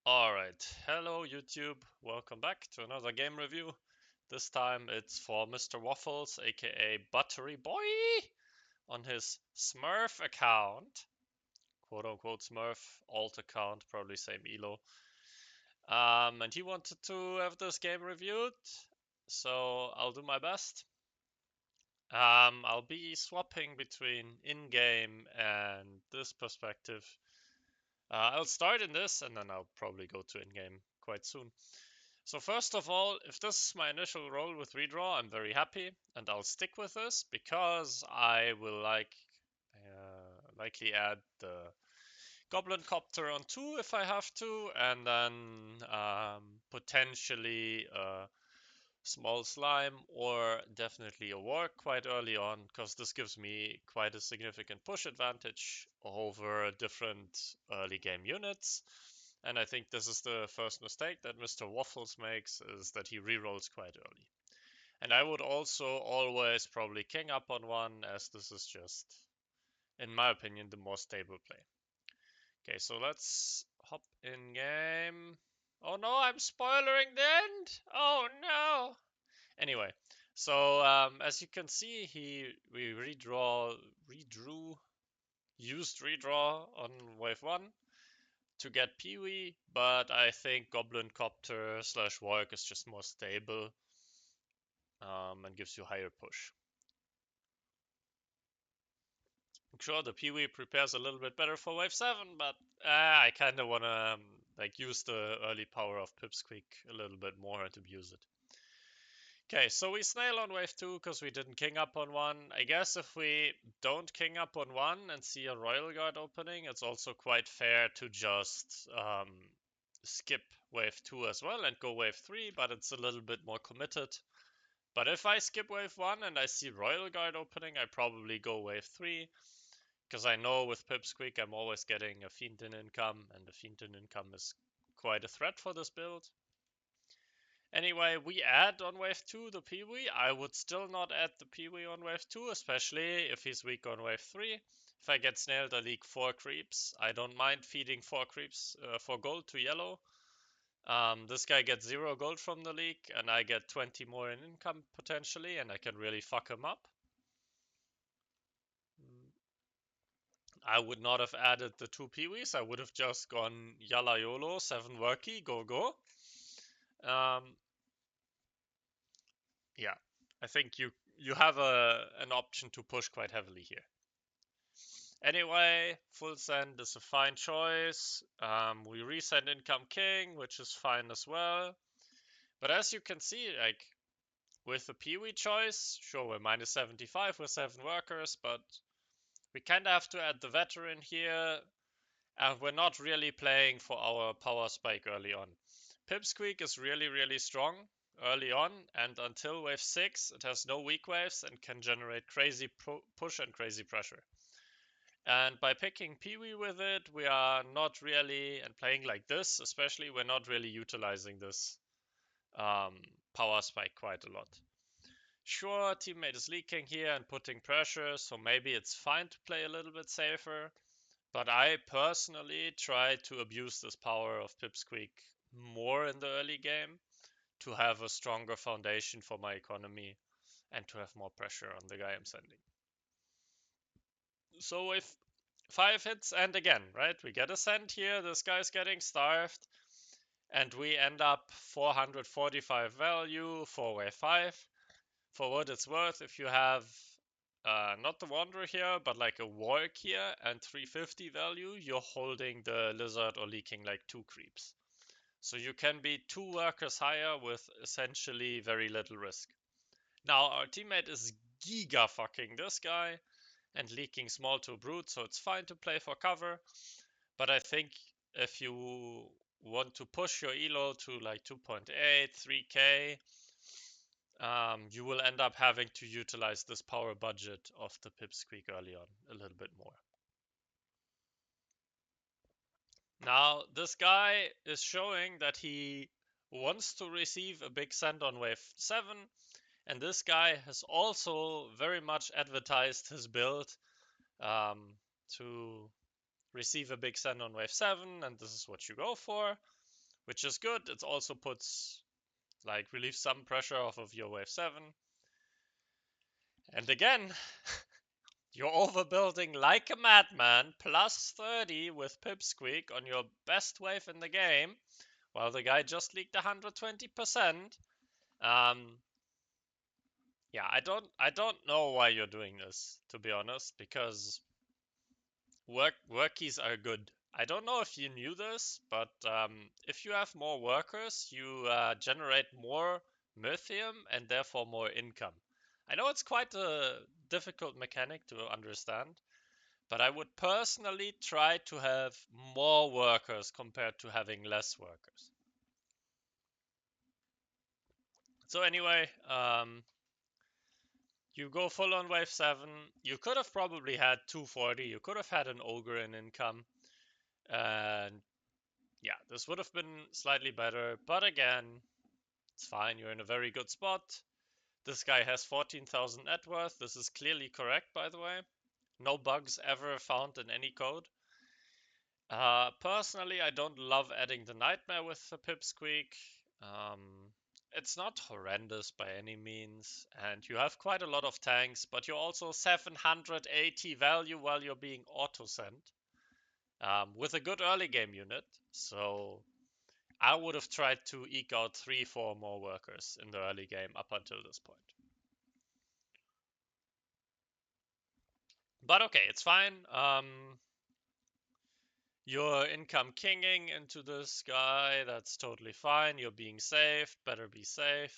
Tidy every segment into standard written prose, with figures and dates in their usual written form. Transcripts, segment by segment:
Alright, hello YouTube, welcome back to another game review. This time it's for Mr. Waffles, aka Buttery Boy, on his Smurf account. Quote unquote Smurf, alt account, probably same elo. And he wanted to have this game reviewed, so I'll do my best. I'll be swapping between in-game and this perspective. I'll start in this and then I'll probably go to in-game quite soon. So first of all, if this is my initial role with Redraw, I'm very happy, and I'll stick with this because I will likely add the Goblin Copter on 2 if I have to, and then potentially a small slime or definitely a warg quite early on, because this gives me quite a significant push advantage over different early game units. And I think this is the first mistake that Mr. Waffles makes, is that he rerolls quite early. And I would also always probably king up on one, as this is just, in my opinion, the more stable play. Okay, so let's hop in game. Oh no, I'm spoiling the end! Oh no! Anyway, so as you can see, we used redraw on wave 1 to get Peewee, but I think Goblin Copter slash Warg is just more stable and gives you higher push. Sure, the Peewee prepares a little bit better for wave 7, but I kind of want to use the early power of Pipsqueak a little bit more and abuse it. Okay, so we snail on wave 2 because we didn't king up on 1. I guess if we don't king up on 1 and see a Royal Guard opening, it's also quite fair to just skip wave 2 as well and go wave 3, but it's a little bit more committed. But if I skip wave 1 and I see Royal Guard opening, I probably go wave 3, because I know with Pipsqueak I'm always getting a Fiend in income, and the Fiend in income is quite a threat for this build. Anyway, we add on wave 2 the Peewee. I would still not add the Peewee on wave 2, especially if he's weak on wave 3. If I get snailed, I leak 4 creeps. I don't mind feeding 4 creeps for gold to yellow. This guy gets 0 gold from the leak, and I get 20 more in income potentially, and I can really fuck him up. I would not have added the 2 Peewees. I would have just gone Yalla YOLO, 7 Worky, go go. Yeah, I think you have an option to push quite heavily here. Anyway, full send is a fine choice. We resend income king, which is fine as well. But as you can see, with the Peewee choice, sure, we're minus 75 with 7 workers, but we kind of have to add the veteran here, and we're not really playing for our power spike early on. Pipsqueak is really, really strong early on, and until wave 6, it has no weak waves and can generate crazy push and crazy pressure. And by picking Peewee with it, we are not really, and playing like this especially, we're not really utilizing this power spike quite a lot. Sure, teammate is leaking here and putting pressure, so maybe it's fine to play a little bit safer. But I personally try to abuse this power of Pipsqueak more in the early game to have a stronger foundation for my economy and to have more pressure on the guy I'm sending. So if 5 hits, and again, right, we get a send here, this guy's getting starved, and we end up 445 value for wave 5. For what it's worth, if you have not the Wanderer here, but like a Warg here and 350 value, you're holding the Lizard or leaking like 2 creeps. So you can be 2 workers higher with essentially very little risk. Now our teammate is giga fucking this guy and leaking small to brute, so it's fine to play for cover. But I think if you want to push your elo to like 2.8, 3k, you will end up having to utilize this power budget of the Pipsqueak early on a little bit more. Now, this guy is showing that he wants to receive a big send on wave 7, and this guy has also very much advertised his build to receive a big send on wave 7, and this is what you go for. which is good. It also puts, like, relieves some pressure off of your wave 7. And again, you're overbuilding like a madman, plus 30 with Pipsqueak on your best wave in the game, while the guy just leaked 120%. Yeah, I don't know why you're doing this, to be honest, because workies are good. I don't know if you knew this, but if you have more workers, you generate more Mythium and therefore more income. I know it's quite a difficult mechanic to understand, but I would personally try to have more workers compared to having less workers. So anyway, you go full on wave 7. You could have probably had 240. You could have had an ogre in income. And yeah, this would have been slightly better. But again, it's fine. You're in a very good spot. This guy has 14,000 net worth. This is clearly correct, by the way. No bugs ever found in any code. Personally, I don't love adding the Nightmare with the Pipsqueak. It's not horrendous by any means, and you have quite a lot of tanks, but you're also 780 value while you're being auto-sent with a good early game unit. So I would have tried to eke out 3-4 more workers in the early game up until this point. But okay, it's fine. You're income kinging into this guy. That's totally fine. You're being safe. Better be safe.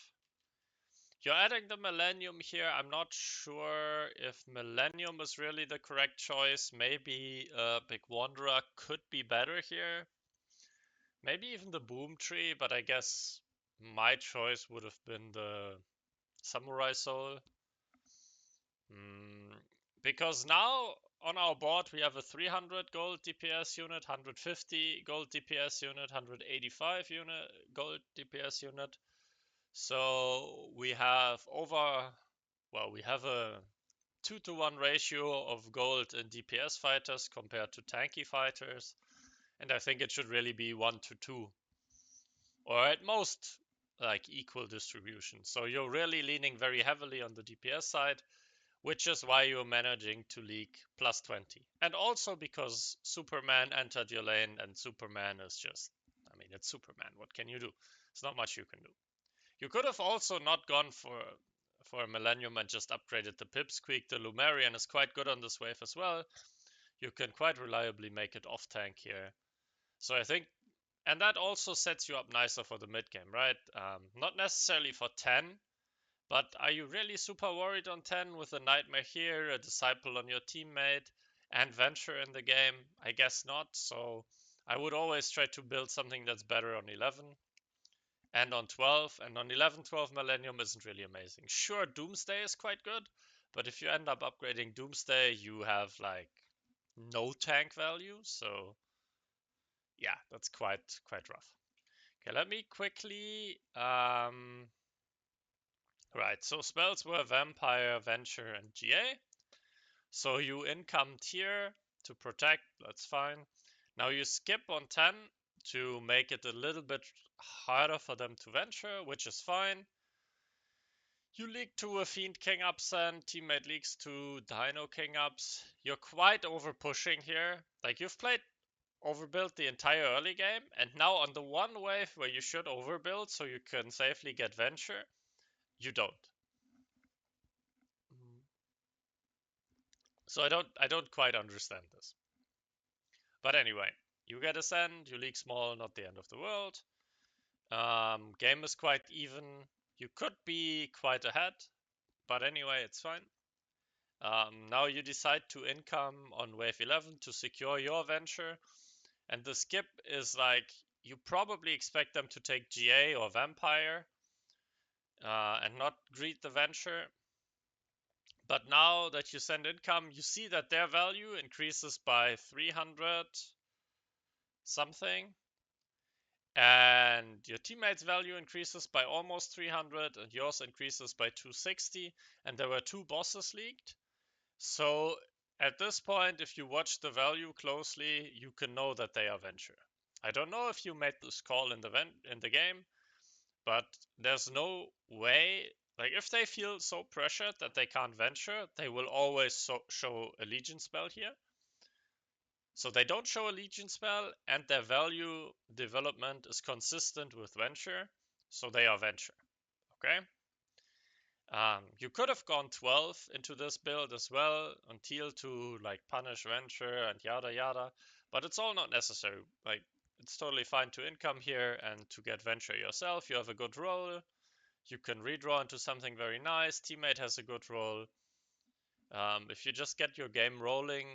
You're adding the Millennium here. I'm not sure if Millennium is really the correct choice. Maybe Big Wanderer could be better here. Maybe even the Boom Tree, but I guess my choice would have been the Samurai Soul. Because now on our board we have a 300 gold DPS unit, 150 gold DPS unit, 185 gold DPS unit. So we have we have a 2-to-1 ratio of gold and DPS fighters compared to tanky fighters. And I think it should really be 1-to-2. Or at most, like, equal distribution. So you're really leaning very heavily on the DPS side, which is why you're managing to leak plus 20. And also because Superman entered your lane, and Superman is just, I mean, it's Superman. What can you do? There's not much you can do. You could have also not gone for a Millennium and just upgraded the Pipsqueak. The Lumerian is quite good on this wave as well. You can quite reliably make it off tank here. So I think, and that also sets you up nicer for the mid game, right? Not necessarily for 10, but are you really super worried on 10 with a Nightmare here, a Disciple on your teammate, and Venture in the game? I guess not, so I would always try to build something that's better on 11 and on 12, and on 11, 12 Millennium isn't really amazing. Sure, Doomsday is quite good, but if you end up upgrading Doomsday, you have, like, no tank value, so yeah, that's quite rough. Okay, let me quickly right, so spells were Vampire, Venture, and GA. So you incomed here to protect, that's fine. Now you skip on 10 to make it a little bit harder for them to venture, which is fine. You leak to a Fiend King ups and teammate leaks to Dino King ups. You're quite over pushing here. Like, you've played overbuild the entire early game, and now on the one wave where you should overbuild so you can safely get venture, you don't. So I don't quite understand this. But anyway, you get Ascend, you leak small, not the end of the world. Game is quite even. You could be quite ahead, but anyway, it's fine. Now you decide to income on wave 11 to secure your venture. And the skip is like, you probably expect them to take GA or Vampire and not greet the venture. But now that you send income, you see that their value increases by 300 something. And your teammate's value increases by almost 300 and yours increases by 260. And there were 2 bosses leaked. So at this point, if you watch the value closely, you can know that they are venture. I don't know if you made this call in the game, but there's no way. Like, if they feel so pressured that they can't venture, they will always show a Legion spell here. So they don't show a Legion spell, and their value development is consistent with venture, so they are venture. Okay? You could have gone 12 into this build as well until to like punish venture and yada yada, but it's all not necessary. Like, it's totally fine to income here and to get venture yourself. You have a good roll. You can redraw into something very nice. Teammate has a good roll. If you just get your game rolling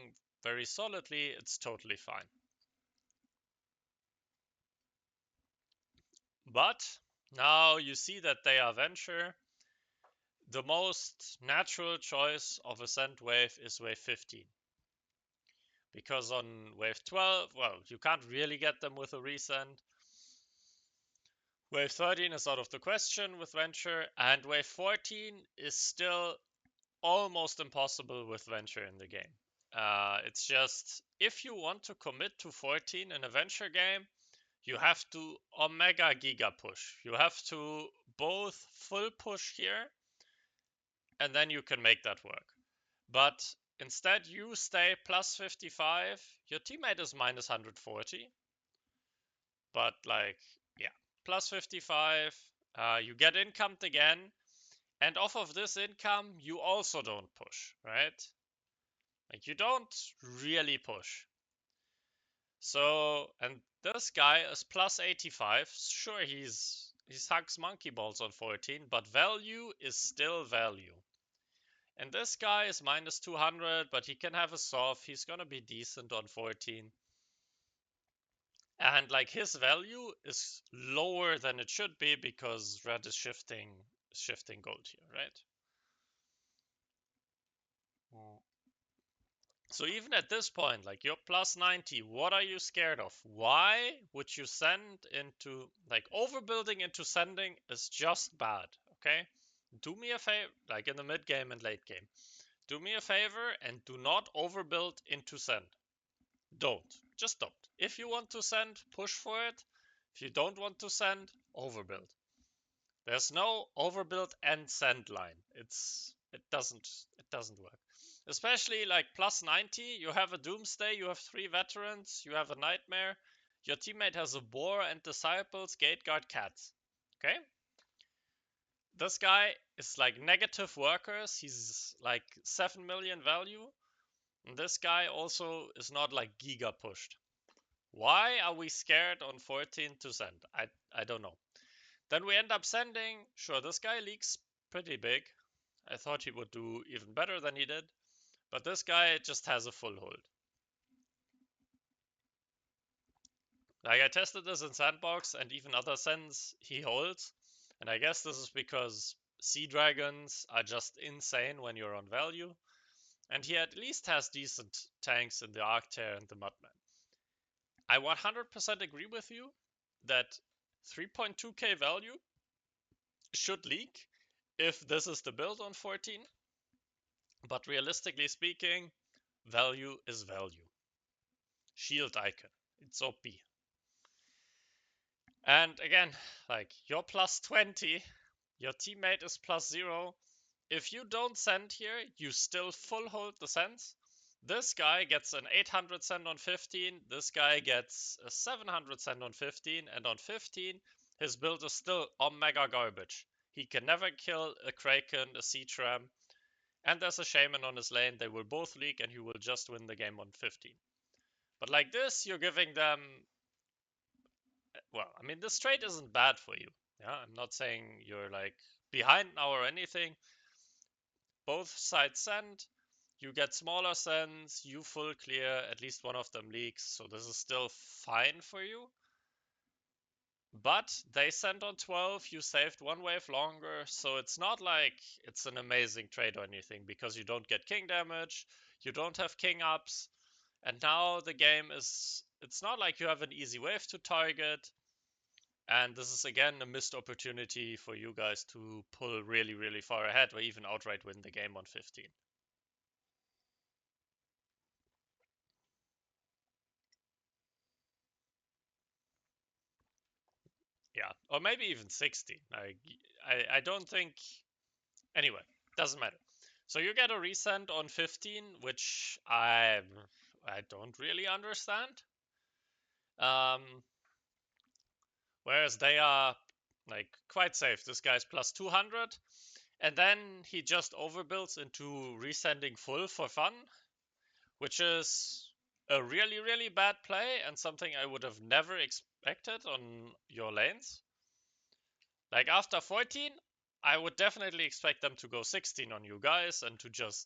very solidly, it's totally fine. But now you see that they are venture. The most natural choice of ascent wave is wave 15. Because on wave 12, well, you can't really get them with a resend. Wave 13 is out of the question with venture, and wave 14 is still almost impossible with venture in the game. It's just, if you want to commit to 14 in a venture game, you have to omega giga push. You have to both full push here, and then you can make that work. But instead, you stay plus 55. Your teammate is minus 140. But like, yeah, plus 55. You get incomed again. And off of this income, you also don't push, right? Like, you don't really push. So, and this guy is plus 85. Sure, he hugs monkey balls on 14, but value is still value. And this guy is minus 200, but he can have a soft. He's gonna be decent on 14. And like, his value is lower than it should be because red is shifting gold here, right? So even at this point, like, you're plus 90, what are you scared of? Why would you send into, like, overbuilding into sending is just bad, okay? Do me a favor, like in the mid game and late game, do me a favor and do not overbuild into send. Don't. Just don't. If you want to send, push for it. If you don't want to send, overbuild. There's no overbuild and send line. It doesn't work. Especially like plus 90, you have a Doomsday, you have 3 veterans, you have a Nightmare, your teammate has a Boar and Disciples, Gateguard, Cats. Okay? This guy is like negative workers, he's like 7 million value, and this guy also is not like giga pushed. Why are we scared on 14 to send? I don't know. Then we end up sending. Sure, this guy leaks pretty big. I thought he would do even better than he did. But this guy just has a full hold. Like, I tested this in Sandbox and even other sends he holds. And I guess this is because Sea Dragons are just insane when you're on value. And he at least has decent tanks in the Arctear and the Mudman. I 100% agree with you that 3.2k value should leak if this is the build on 14. But realistically speaking, value is value. Shield icon. It's OP. And again, like, you're plus 20, your teammate is plus 0. If you don't send here, you still full hold the sends. This guy gets an 800 send on 15, this guy gets a 700 send on 15, and on 15, his build is still omega garbage. He can never kill a Kraken, a Siege Ram, and there's a Shaman on his lane. They will both leak, and he will just win the game on 15. But like this, you're giving them... Well, I mean, this trade isn't bad for you. Yeah, I'm not saying you're like behind now or anything. Both sides send. You get smaller sends, you full clear, at least one of them leaks, so this is still fine for you. But they sent on 12, you saved one wave longer, so it's not like it's an amazing trade or anything, because you don't get king damage, you don't have king ups, and now the game is... It's not like you have an easy wave to target, and this is again a missed opportunity for you guys to pull really, really far ahead or even outright win the game on 15. Yeah, or maybe even 16. I don't think. Anyway, doesn't matter. So you get a resend on 15, which I don't really understand. Um, Whereas they are like quite safe. This guy's plus 200, and then he just overbuilds into resending full for fun, which is a really, really bad play and something I would have never expected on your lanes. Like after 14, I would definitely expect them to go 16 on you guys and to just,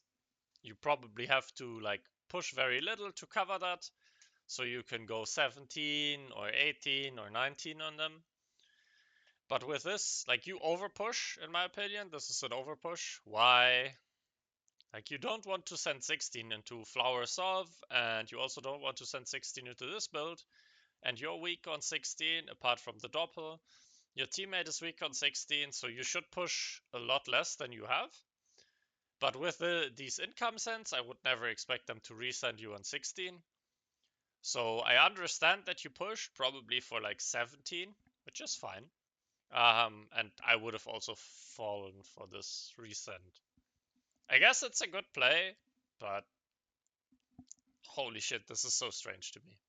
you probably have to like push very little to cover that. So you can go 17 or 18 or 19 on them. But with this, like you overpush, in my opinion, this is an overpush. Why? Like you don't want to send 16 into Flower Solve, and you also don't want to send 16 into this build, and you're weak on 16, apart from the Doppel. Your teammate is weak on 16, so you should push a lot less than you have. But with these income sends, I would never expect them to resend you on 16. So I understand that you pushed, probably for like 17, which is fine. And I would have also fallen for this resend. I guess it's a good play, but holy shit, this is so strange to me.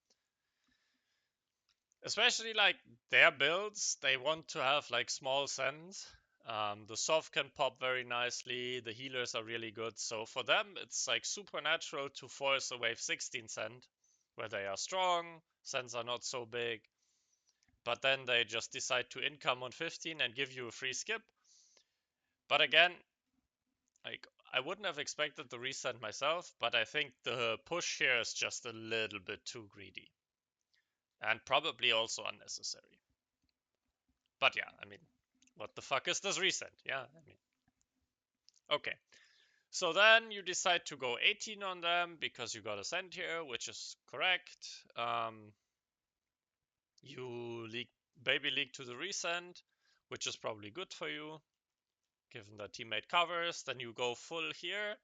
Especially like their builds, they want to have like small sends. The soft can pop very nicely, the healers are really good, so for them it's like supernatural to force a wave 16 send, where they are strong, sends are not so big, but then they just decide to income on 15 and give you a free skip. But again, like I wouldn't have expected the resend myself, but I think the push here is just a little bit too greedy. And probably also unnecessary. But yeah, I mean, what the fuck is this resend? Yeah, I mean. Okay. So then you decide to go 18 on them because you got a send here, which is correct. You baby leak to the resend, which is probably good for you, given that teammate covers. Then you go full here.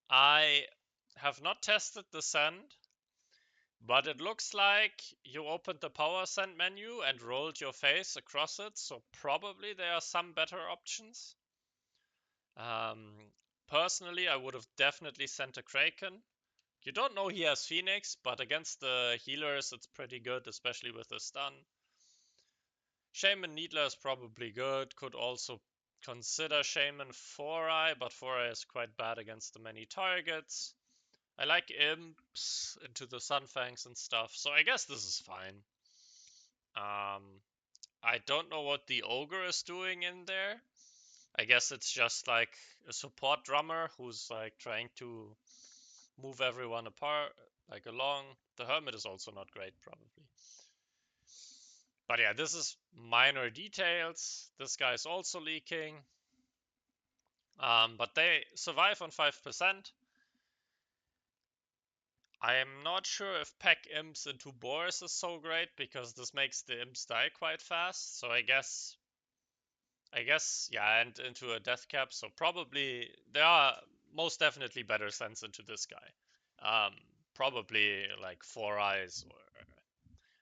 I have not tested the send, but it looks like you opened the power send menu and rolled your face across it, so probably there are some better options. Personally, I would have definitely sent a Kraken. You don't know he has Phoenix, but against the healers it's pretty good, especially with the stun. Shaman Needler is probably good, could also consider Shaman 4-eye, but 4-eye is quite bad against the many targets. I like imps into the Sunfangs and stuff, so I guess this is fine. I don't know what the Ogre is doing in there. I guess it's just like a support drummer who's like trying to move everyone apart, like along. The Hermit is also not great, probably. But yeah, this is minor details. This guy is also leaking. But they survive on 5%. I am not sure if pack imps into boars is so great because this makes the imps die quite fast. So I guess, yeah, and into a death cap. So probably there are most definitely better sends into this guy. Probably like 4-eyes or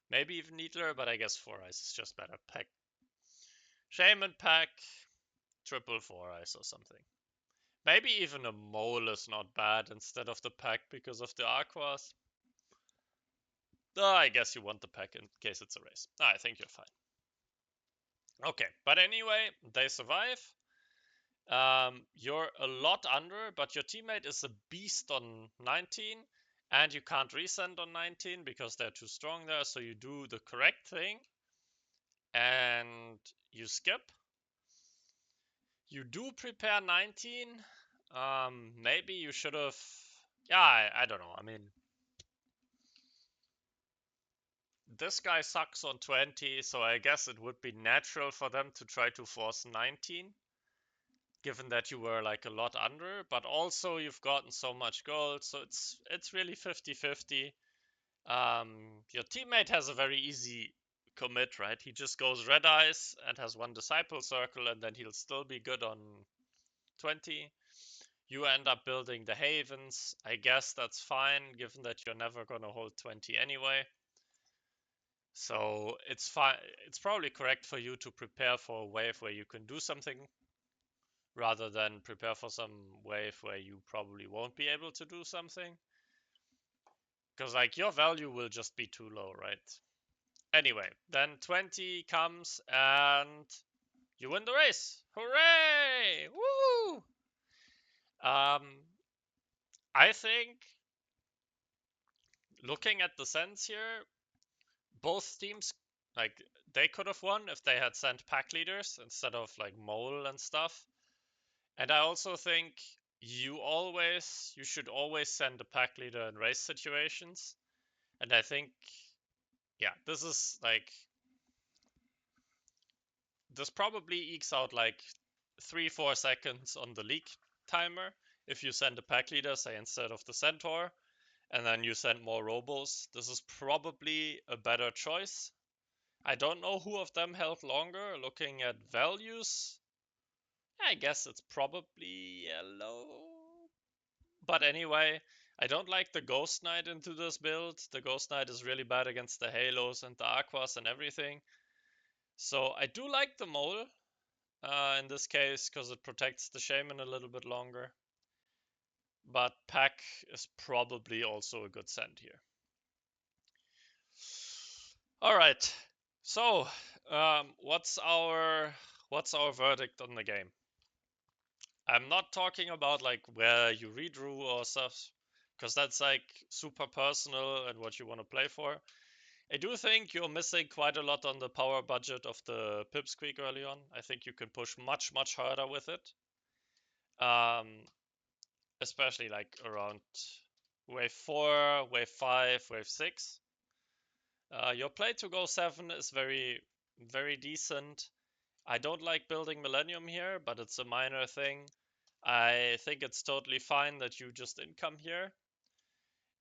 maybe even Needler, but I guess 4-eyes is just better. Pack Shaman pack triple 4-eyes or something. Maybe even a mole is not bad instead of the pack because of the aquas. I guess you want the pack in case it's a race. I think you're fine. Okay, but anyway, they survive. You're a lot under, but your teammate is a beast on 19, and you can't resend on 19 because they're too strong there, so you do the correct thing, and you skip. You do prepare 19. Maybe you should have... Yeah, I don't know. I mean, this guy sucks on 20, so I guess it would be natural for them to try to force 19, given that you were like a lot under, but also you've gotten so much gold, so it's really 50-50. Your teammate has a very easy commit, right? He just goes red eyes and has one disciple circle, and then he'll still be good on 20. You end up building the havens. I guess that's fine, given that you're never gonna hold 20 anyway. So it's fine. It's probably correct for you to prepare for a wave where you can do something rather than prepare for some wave where you probably won't be able to do something. Because like your value will just be too low, right? Anyway, then 20 comes and you win the race. Hooray! Woo! I think looking at the sends here, both teams like they could have won if they had sent pack leaders instead of like mole and stuff. And I also think you should always send a pack leader in race situations. And I think yeah, this probably ekes out like 3-4 seconds on the leak timer if you send a pack leader, say instead of the centaur, and then you send more robos. This is probably a better choice. I don't know who of them held longer. Looking at values, I guess it's probably yellow. But anyway, I don't like the Ghost Knight into this build. The Ghost Knight is really bad against the Halos and the Aquas and everything. So I do like the Mole in this case because it protects the Shaman a little bit longer. But Pack is probably also a good send here. All right. So, what's our verdict on the game? I'm not talking about like where you redrew or stuff, because that's like super personal and what you want to play for. I do think you're missing quite a lot on the power budget of the Pipsqueak early on. I think you can push much harder with it, um, especially like around wave 4, wave 5, wave 6. Your play to go 7 is very decent. I don't like building Millennium here, but it's a minor thing. I think it's totally fine that you just income here.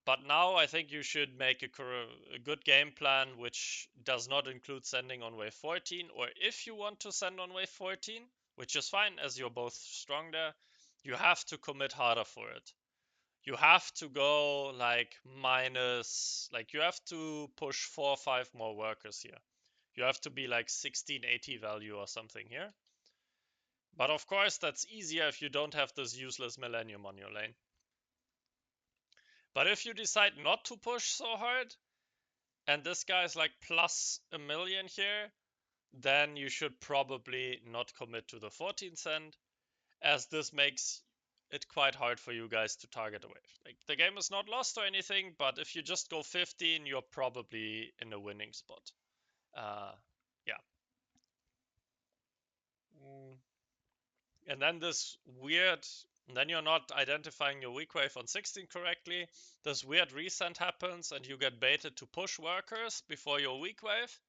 But now I think you should make a good game plan which does not include sending on wave 14, or if you want to send on wave 14, which is fine as you're both strong there, you have to commit harder for it. You have to go like you have to push 4 or 5 more workers here. You have to be like 1680 value or something here. But of course, that's easier if you don't have this useless Millennium on your lane. But if you decide not to push so hard, and this guy is like plus a million here, then you should probably not commit to the 14 send, as this makes it quite hard for you guys to target a wave. Like, the game is not lost or anything, but if you just go 15, you're probably in a winning spot. Yeah. And then then you're not identifying your weak wave on 16 correctly. This weird resend happens and you get baited to push workers before your weak wave,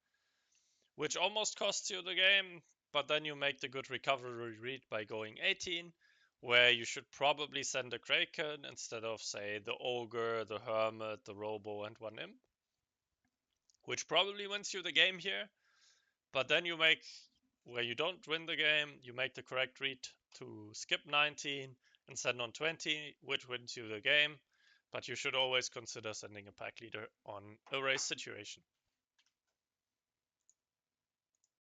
which almost costs you the game, but then you make the good recovery read by going 18, where you should probably send a Kraken instead of, say, the Ogre, the Hermit, the Robo, and one Imp, which probably wins you the game here. But then where you don't win the game, you make the correct read to skip 19 and send on 20, which wins you the game. But you should always consider sending a pack leader on a race situation.